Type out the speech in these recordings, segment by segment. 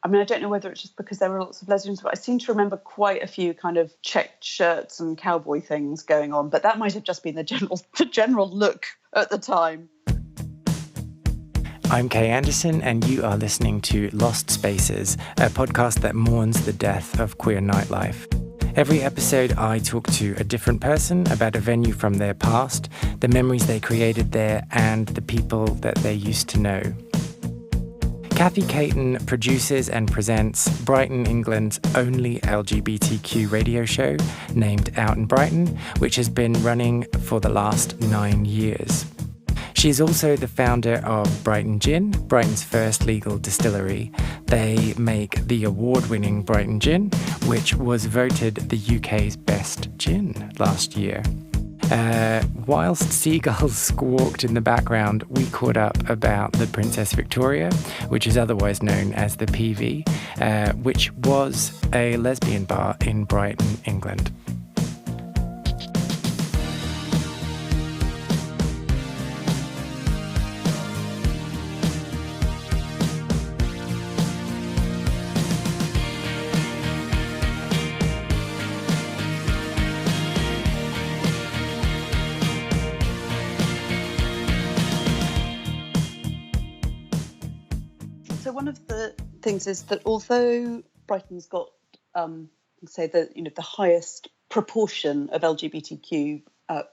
I mean, I don't know whether it's just because there were lots of lesbians, but I seem to remember quite a few kind of checked shirts and cowboy things going on. But that might have just been the general look at the time. I'm Kay Anderson, and you are listening to Lost Spaces, a podcast that mourns the death of queer nightlife. Every episode, I talk to a different person about a venue from their past, the memories they created there, and the people that they used to know. Kathy Caton produces and presents Brighton, England's only LGBTQ radio show, named Out in Brighton, which has been running for the last 9 years. She is also the founder of Brighton Gin, Brighton's first legal distillery. They make the award-winning Brighton Gin, which was voted the UK's best gin last year. Whilst seagulls squawked in the background, we caught up about the Princess Victoria, which is otherwise known as the PV, which was a lesbian bar in Brighton, England. So one of the things is that although Brighton's got, say the highest proportion of LGBTQ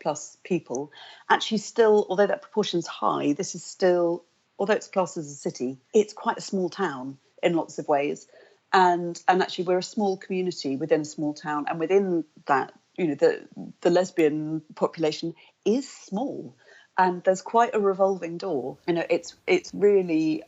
plus people, actually still, although that proportion's high, this is still, although it's classed as a city, it's quite a small town in lots of ways, and actually we're a small community within a small town, and within that, the lesbian population is small. And there's quite a revolving door. It's really,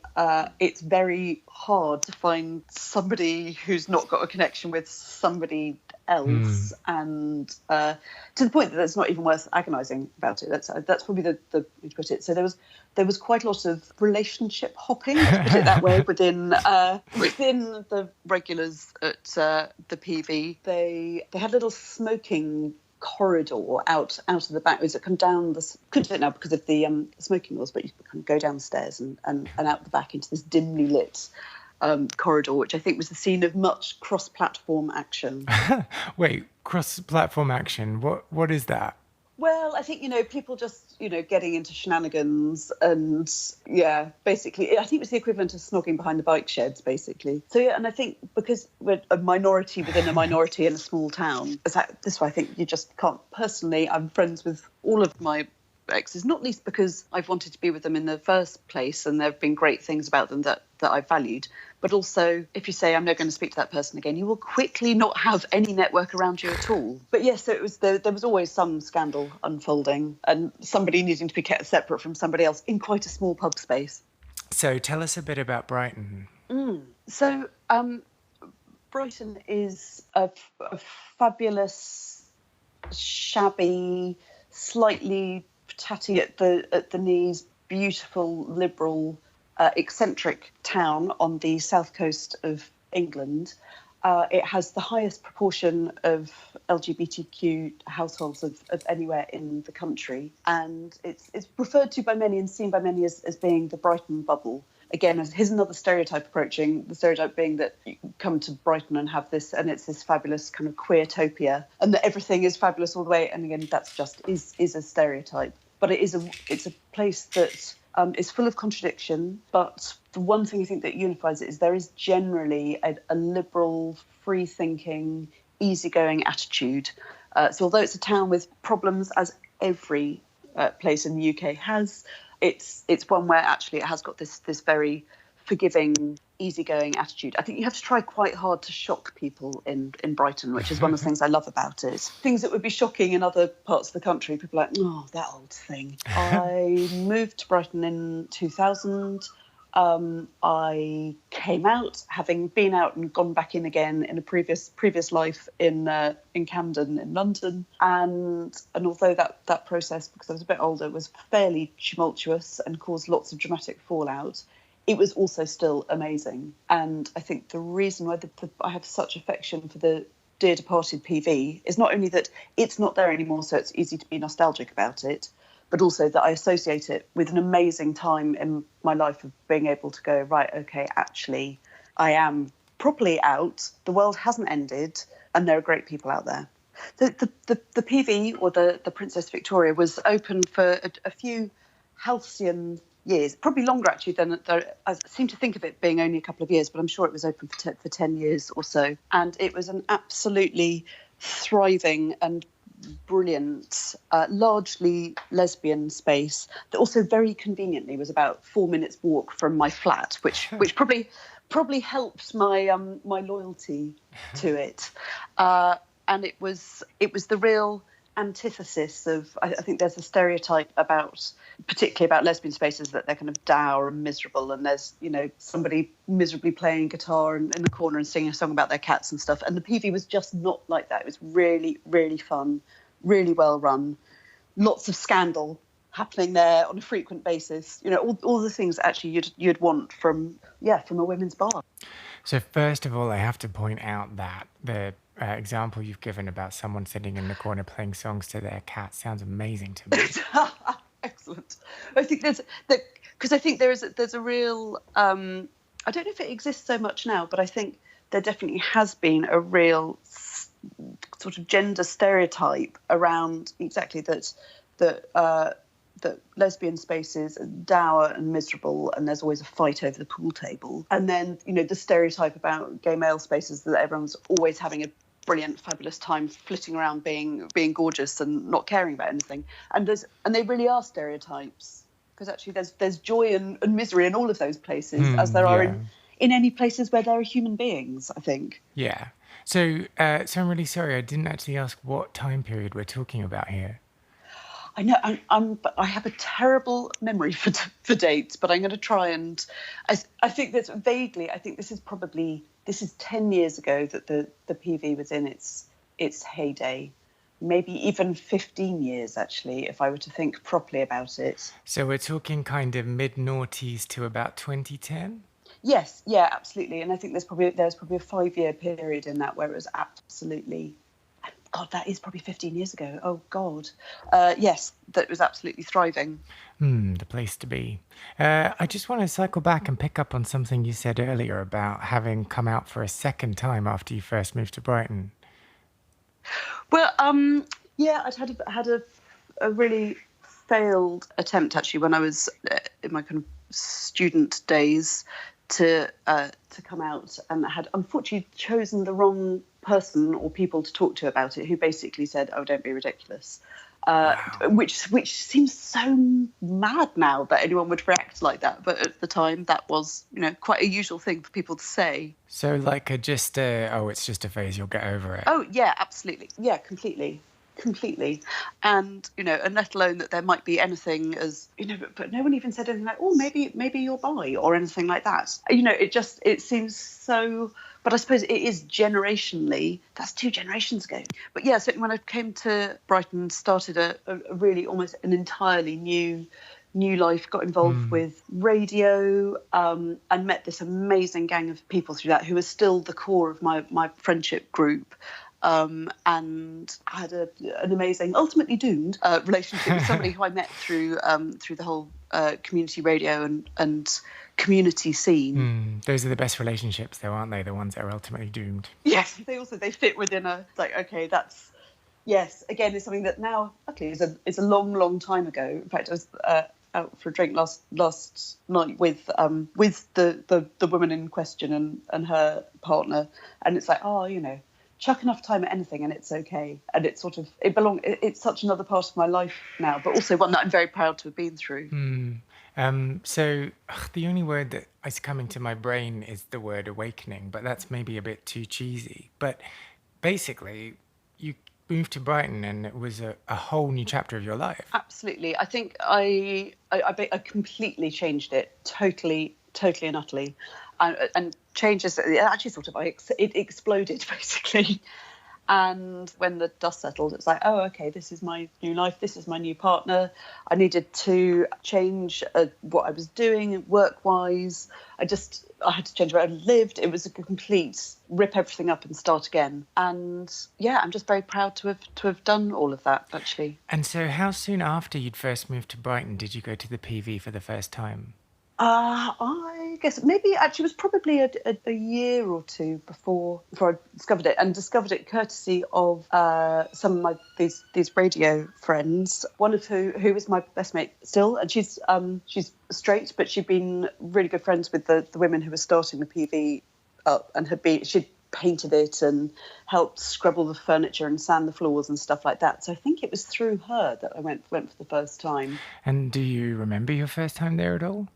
it's very hard to find somebody who's not got a connection with somebody else, and to the point that it's not even worth agonising about it. That's probably the way to put it. So there was quite a lot of relationship hopping, to put it that way, within the regulars at the PV. They had little smoking corridor out of the back. It come down couldn't do it now because of the smoking laws, but you can go downstairs and out the back into this dimly lit corridor, which I think was the scene of much cross-platform action. Wait, cross-platform action? What is that? Well, I think, people just, getting into shenanigans and, basically, I think it was the equivalent of snogging behind the bike sheds, basically. So, and I think because we're a minority within a minority in a small town, this way I think you just can't. Personally, I'm friends with all of my exes, not least because I've wanted to be with them in the first place, and there have been great things about them that I've valued. But also, if you say I'm never going to speak to that person again, you will quickly not have any network around you at all. But yes, so there was always some scandal unfolding and somebody needing to be kept separate from somebody else in quite a small pub space. So tell us a bit about Brighton. So Brighton is a fabulous, shabby, slightly tatty at the knees, beautiful, liberal, eccentric town on the south coast of England. It has the highest proportion of LGBTQ households of anywhere in the country, and it's referred to by many and seen by many as being the Brighton bubble. Again, here's another stereotype approaching, the stereotype being that you come to Brighton and have this, and it's this fabulous kind of queertopia, and that everything is fabulous all the way. And again, that's just is a stereotype. But it's a place that is full of contradiction. But the one thing I think that unifies it is there is generally a liberal, free-thinking, easygoing attitude. So although it's a town with problems, as every place in the UK has, it's one where actually it has got this very forgiving, easygoing attitude. I think you have to try quite hard to shock people in Brighton, which is one of the things I love about it. Things that would be shocking in other parts of the country, people are like, oh, that old thing. I moved to Brighton in 2000. I came out, having been out and gone back in again in a previous life in Camden in London, and although that process, because I was a bit older, was fairly tumultuous and caused lots of dramatic fallout, it was also still amazing. And I think the reason why I have such affection for the dear departed PV is not only that it's not there anymore, so it's easy to be nostalgic about it, but also that I associate it with an amazing time in my life of being able to go, right, okay, actually, I am properly out. The world hasn't ended, and there are great people out there. The PV, or the Princess Victoria, was open for a few halcyon years, probably longer actually than I seem to think of it being only a couple of years, but I'm sure it was open for 10 years or so. And it was an absolutely thriving and brilliant, largely lesbian space that also very conveniently was about 4 minutes walk from my flat, which probably helped my my loyalty to it. And it was the real antithesis of, I think there's a stereotype particularly about lesbian spaces, that they're kind of dour and miserable, and there's, somebody miserably playing guitar in the corner and singing a song about their cats and stuff. And the PV was just not like that. It was really, really fun, really well run, lots of scandal happening there on a frequent basis. All the things that actually you'd want from a women's bar. So first of all, I have to point out that the example you've given about someone sitting in the corner playing songs to their cat sounds amazing to me. Excellent. I think there's a real, I don't know if it exists so much now, but I think there definitely has been a real sort of gender stereotype around exactly that lesbian spaces are dour and miserable, and there's always a fight over the pool table. And then, the stereotype about gay male spaces, that everyone's always having a brilliant, fabulous time flitting around being gorgeous and not caring about anything. And they really are stereotypes, because actually there's joy and misery in all of those places, as there are in any places where there are human beings, I think. Yeah. So I'm really sorry, I didn't actually ask what time period we're talking about here. I know but I have a terrible memory for dates, but I'm going to try and I think that vaguely, I think this is 10 years ago that the PV was in its heyday, maybe even 15 years actually, if I were to think properly about it. So we're talking kind of mid-noughties to about 2010? Yes, yeah, absolutely. And I think there's probably a 5-year period in that where it was absolutely, God, that is probably 15 years ago. Oh, God. Yes, that was absolutely thriving. The place to be. I just want to cycle back and pick up on something you said earlier about having come out for a second time after you first moved to Brighton. Well, yeah, I'd had a really failed attempt, actually, when I was in my kind of student days to come out, and had unfortunately chosen the wrong person or people to talk to about it, who basically said, "Oh, don't be ridiculous," Wow. which seems so mad now that anyone would react like that, but at the time that was quite a usual thing for people to say. So like it's just a phase, you'll get over it. Oh yeah, absolutely, yeah, completely. And and let alone that there might be anything as but no one even said anything like, oh, maybe you're bi or anything like that. It seems so, but I suppose it is generationally, that's 2 generations ago. But yeah, certainly when I came to Brighton, started a really almost an entirely new life, got involved with radio, and met this amazing gang of people through that, who are still the core of my friendship group. And I had an amazing, ultimately doomed relationship with somebody who I met through the whole community radio and community scene. Those are the best relationships, though, aren't they? The ones that are ultimately doomed. Yes, they fit within okay, that's, yes, again, it's something that now, luckily, is a long time ago. In fact, I was out for a drink last night with the woman in question and her partner, and it's like, chuck enough time at anything and it's okay. And it's sort of, it's such another part of my life now, but also one that I'm very proud to have been through. So the only word that is coming to my brain is the word awakening, but that's maybe a bit too cheesy. But basically, you moved to Brighton and it was a whole new chapter of your life. Absolutely. I think I completely changed it, totally and utterly. And changes, actually sort of, it exploded basically. And when the dust settled, it's like, oh, okay, this is my new life, this is my new partner. I needed to change what I was doing work-wise. I had to change where I lived. It was a complete rip everything up and start again. And yeah, I'm just very proud to have done all of that, actually. And so how soon after you'd first moved to Brighton did you go to the PV for the first time? I guess maybe actually it was probably a year or two before I discovered it, and discovered it courtesy of some of my these radio friends. One of who is my best mate still, and she's straight, but she'd been really good friends with the women who were starting the PV up, and she'd painted it and helped scrub all the furniture and sand the floors and stuff like that. So I think it was through her that I went for the first time. And do you remember your first time there at all?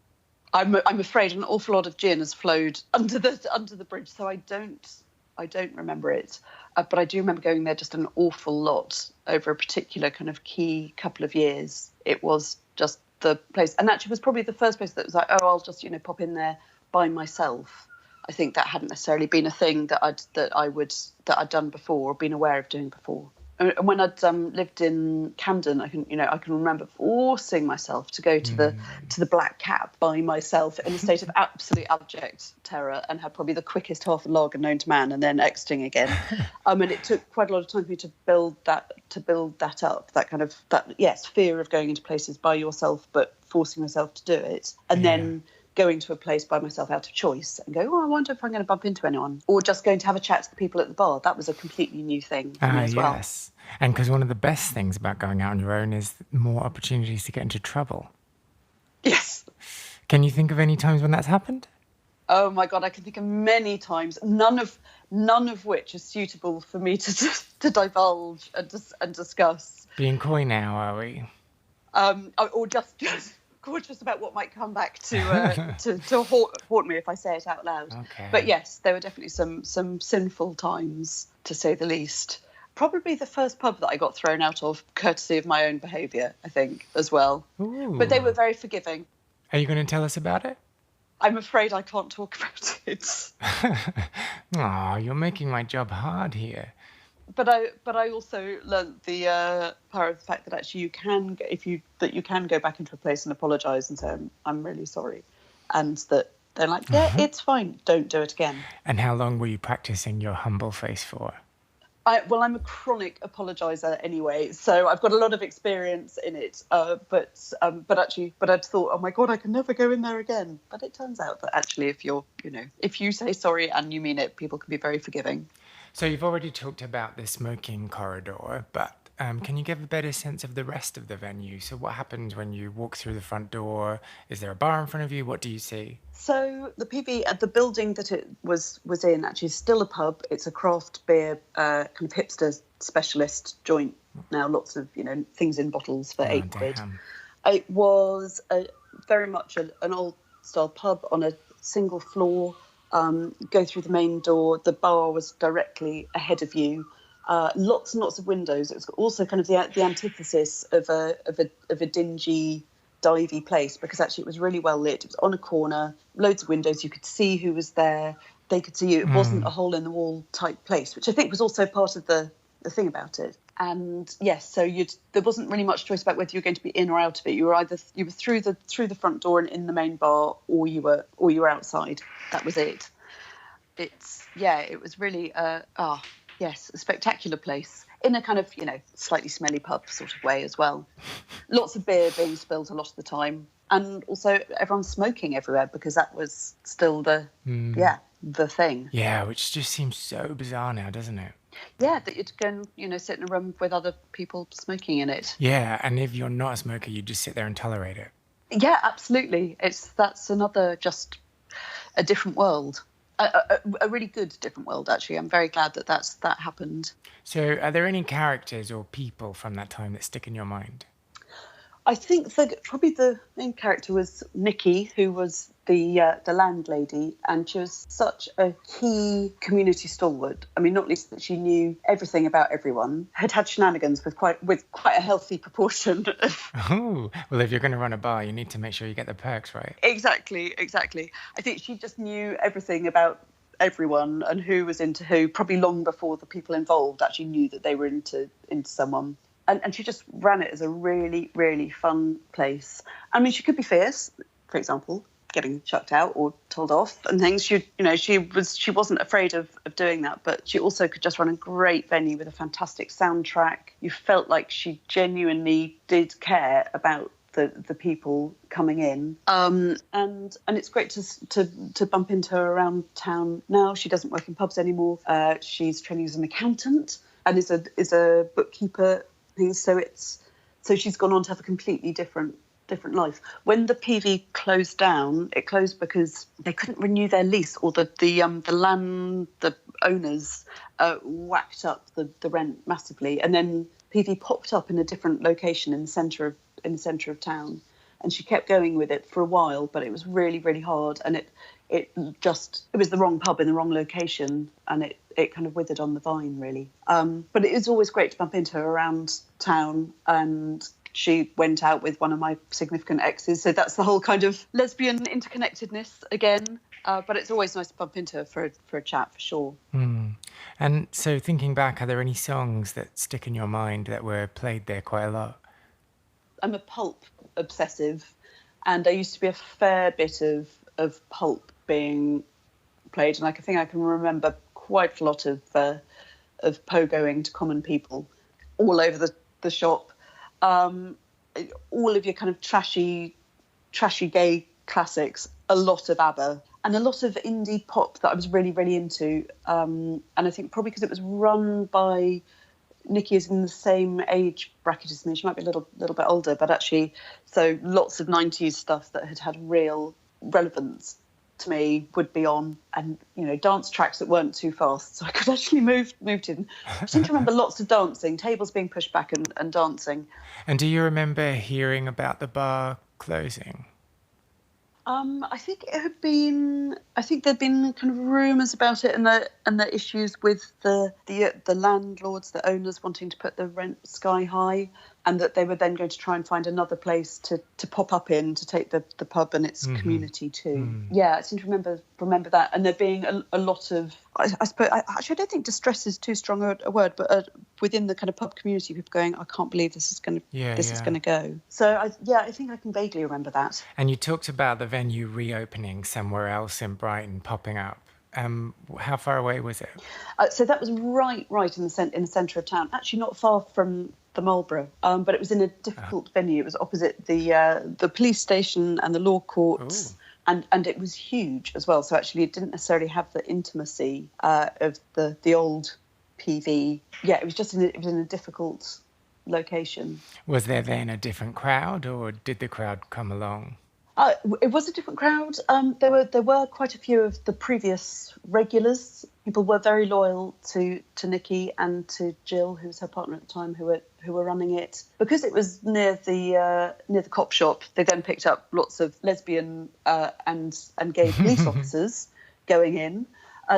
I'm afraid an awful lot of gin has flowed under the bridge, so I don't remember it. But I do remember going there just an awful lot over a particular kind of key couple of years. It was just the place, and actually was probably the first place that was like, oh, I'll just pop in there by myself. I think that hadn't necessarily been a thing that I'd done before or been aware of doing before. And when I'd lived in Camden, I can remember forcing myself to go to the Black Cap by myself in a state of absolute abject terror, and had probably the quickest half a lager known to man, and then exiting again. And it took quite a lot of time for me to build that up. That fear of going into places by yourself, but forcing myself to do it, and then going to a place by myself out of choice and go, oh, I wonder if I'm going to bump into anyone, or just going to have a chat to the people at the bar. That was a completely new thing for me as well. Yes. And because one of the best things about going out on your own is more opportunities to get into trouble. Yes. Can you think of any times when that's happened? Oh my God, I can think of many times, none of which is suitable for me to divulge and discuss. Being coy now, are we? Or just cautious about what might come back to haunt me if I say it out loud. Okay. But yes, there were definitely some sinful times, to say the least. Probably the first pub that I got thrown out of, courtesy of my own behaviour, I think, as well. Ooh. But they were very forgiving. Are you going to tell us about it? I'm afraid I can't talk about it. Oh, you're making my job hard here. But I also learnt the power of the fact that actually you can go back into a place and apologise and say I'm really sorry, and that they're like, yeah, it's fine, don't do it again. And how long were you practicing your humble face for? I'm a chronic apologiser anyway, so I've got a lot of experience in it. But I'd thought, oh my God, I can never go in there again. But it turns out that actually, if you say sorry and you mean it, people can be very forgiving. So you've already talked about the smoking corridor, but can you give a better sense of the rest of the venue? So what happens when you walk through the front door? Is there a bar in front of you? What do you see? So the PV at the building that it was in actually is still a pub. It's a craft beer kind of hipster specialist joint now. Lots of things in bottles for £8. It was very much an old style pub on a single floor. Go through the main door. The bar was directly ahead of you. Lots and lots of windows. It was also kind of the antithesis of a dingy, divey place, because actually it was really well lit. It was on a corner, loads of windows. You could see who was there. They could see you. It wasn't a hole in the wall type place, which I think was also part of the thing about it. And yes, so there wasn't really much choice about whether you were going to be in or out of it. You were through the front door and in the main bar, or you were outside. That was it. It was really a spectacular place in a kind of slightly smelly pub sort of way as well. Lots of beer being spilled a lot of the time, and also everyone smoking everywhere, because that was still the thing. Yeah, which just seems so bizarre now, doesn't it? Yeah, that you'd go and sit in a room with other people smoking in it. Yeah, and if you're not a smoker, you just sit there and tolerate it. Yeah, absolutely. That's another just a different world. A really good different world, actually. I'm very glad that happened. So are there any characters or people from that time that stick in your mind? I think that probably the main character was Nikki, who was the landlady, and she was such a key community stalwart. I mean, not least that she knew everything about everyone, had shenanigans with quite a healthy proportion of... Oh, well, if you're going to run a bar, you need to make sure you get the perks right. Exactly. I think she just knew everything about everyone and who was into who, probably long before the people involved actually knew that they were into someone. And she just ran it as a really, really fun place. I mean, she could be fierce, for example, getting chucked out or told off and things. She wasn't afraid of doing that, but she also could just run a great venue with a fantastic soundtrack. You felt like she genuinely did care about the people coming in. And it's great to bump into her around town now. She doesn't work in pubs anymore. She's training as an accountant and is a bookkeeper thing. So she's gone on to have a completely different life. When the PV closed down, it closed because they couldn't renew their lease, or the owners whacked up the rent massively, and then PV popped up in a different location in the centre of town, and she kept going with it for a while, but it was really, really hard, and it was the wrong pub in the wrong location, and it kind of withered on the vine, really. But it is always great to bump into her around town, and she went out with one of my significant exes, so that's the whole kind of lesbian interconnectedness again. But it's always nice to bump into her for a chat, for sure. And so thinking back, are there any songs that stick in your mind that were played there quite a lot? I'm a pulp obsessive, and there used to be a fair bit of pulp being played, and I think I can remember quite a lot of pogoing to Common People all over the shop. All of your kind of trashy gay classics, a lot of ABBA, and a lot of indie pop that I was really, really into. And I think probably because it was run by Nikki, is in the same age bracket as me. She might be a little bit older, but actually, so lots of 90s stuff that had real relevance to me would be on, and dance tracks that weren't too fast, so I could actually move in. I seem to remember lots of dancing, tables being pushed back and dancing. And do you remember hearing about the bar closing? I think there'd been kind of rumours about it, and the issues with the landlords, the owners wanting to put the rent sky high, and that they were then going to try and find another place to pop up in to take the pub and its community too. Yeah, I seem to remember that, and there being a lot of, I suppose, actually I don't think distress is too strong a word, but within the kind of pub community, people going, I can't believe this is going to go. So I think I can vaguely remember that. And you talked about the venue reopening somewhere else in Brighton, popping up. How far away was it? So that was right in the centre of town. Actually, not far from the Marlborough, but it was in a difficult venue. It was opposite the police station and the law courts. Ooh. And it was huge as well. So actually, it didn't necessarily have the intimacy of the old PV. Yeah, it was in a difficult location. Was there then a different crowd, or did the crowd come along? It was a different crowd. There were quite a few of the previous regulars. People were very loyal to Nikki and to Jill, who was her partner at the time, who were running it. Because it was near the cop shop, they then picked up lots of lesbian and gay police officers going in.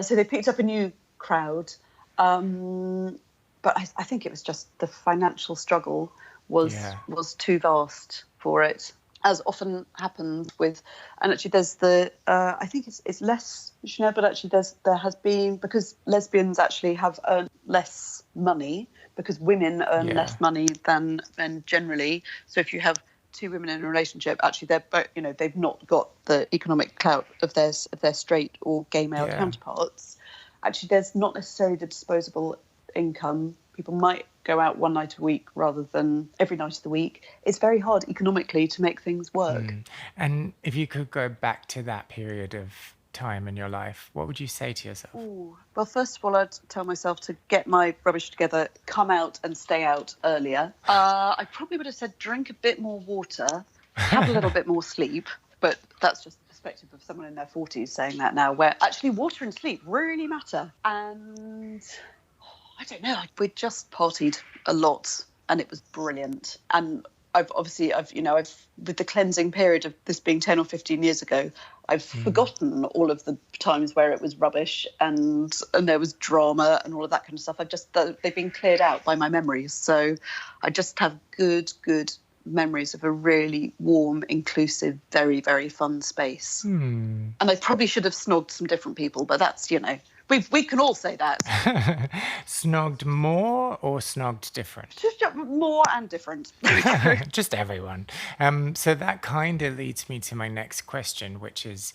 So they picked up a new crowd. But I think it was just the financial struggle was too vast for it, as often happens with, and actually there's I think it's less, but actually there has been, because lesbians actually have earned less money, because women earn less money than men generally. So if you have two women in a relationship, actually they're both, they've not got the economic clout of their straight or gay male counterparts. Actually, there's not necessarily the disposable income. People might go out one night a week rather than every night of the week. It's very hard economically to make things work. And if you could go back to that period of time in your life, what would you say to yourself? Well, first of all, I'd tell myself to get my rubbish together, come out and stay out earlier. I probably would have said drink a bit more water, have a little bit more sleep, but that's just the perspective of someone in their 40s saying that now, where actually water and sleep really matter. And I don't know, we just partied a lot, and it was brilliant. And I've with the cleansing period of this being 10 or 15 years ago, I've forgotten all of the times where it was rubbish and there was drama and all of that kind of stuff. They've been cleared out by my memories. So I just have good memories of a really warm, inclusive, very, very fun space. And I probably should have snogged some different people, but that's, we can all say that. Snogged more or snogged different? Just more and different. Just everyone. So that kind of leads me to my next question, which is,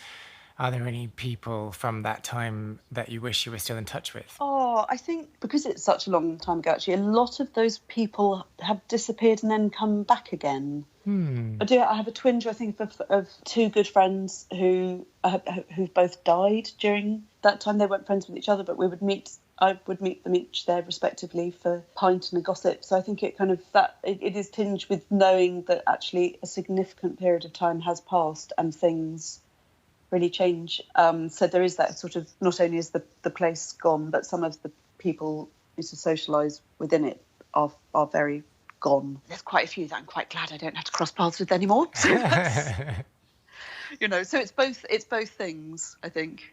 Are there any people from that time that you wish you were still in touch with? Oh, I think because it's such a long time ago, actually, a lot of those people have disappeared and then come back again. I have a twinge, I think, of two good friends who've both died during that time. They weren't friends with each other, but I would meet them each there respectively for a pint and a gossip. So I think it is tinged with knowing that actually a significant period of time has passed and things really change. So there is that sort of, not only is the place gone, but some of the people who used to socialise within it are very gone. There's quite a few that I'm quite glad I don't have to cross paths with anymore. So so it's both things, I think.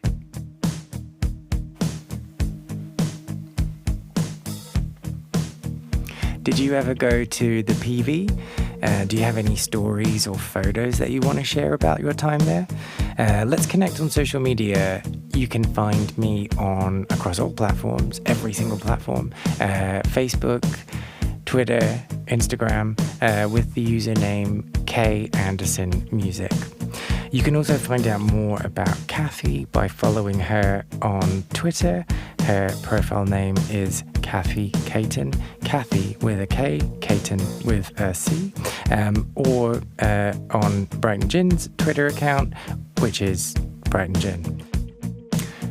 Did you ever go to the PV? Do you have any stories or photos that you want to share about your time there? Let's connect on social media. You can find me across all platforms, every single platform, Facebook, Twitter, Instagram, with the username KAndersonMusic. You can also find out more about Kathy by following her on Twitter. Her profile name is Kathy Caton, Kathy with a K, Caton with a C, or on Brighton Gin's Twitter account, which is Brighton Gin.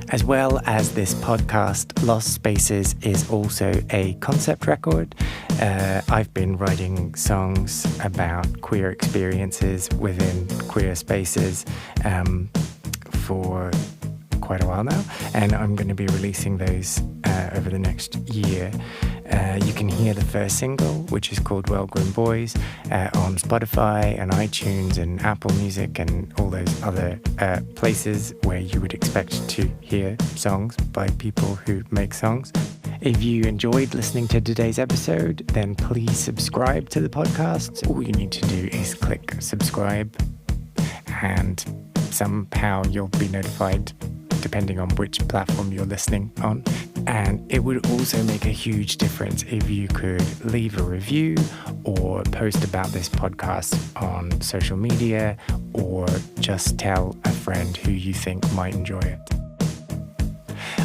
As well as this podcast, Lost Spaces is also a concept record. I've been writing songs about queer experiences within queer spaces for quite a while now, and I'm going to be releasing those over the next year. You can hear the first single, which is called Well Grown Boys, on Spotify and iTunes and Apple Music and all those other places where you would expect to hear songs by people who make songs. If you enjoyed listening to today's episode, then please subscribe to the podcast. All you need to do is click subscribe, and somehow you'll be notified depending on which platform you're listening on. And it would also make a huge difference if you could leave a review or post about this podcast on social media, or just tell a friend who you think might enjoy it.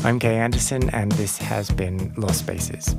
I'm Kay Anderson, and this has been Lost Spaces.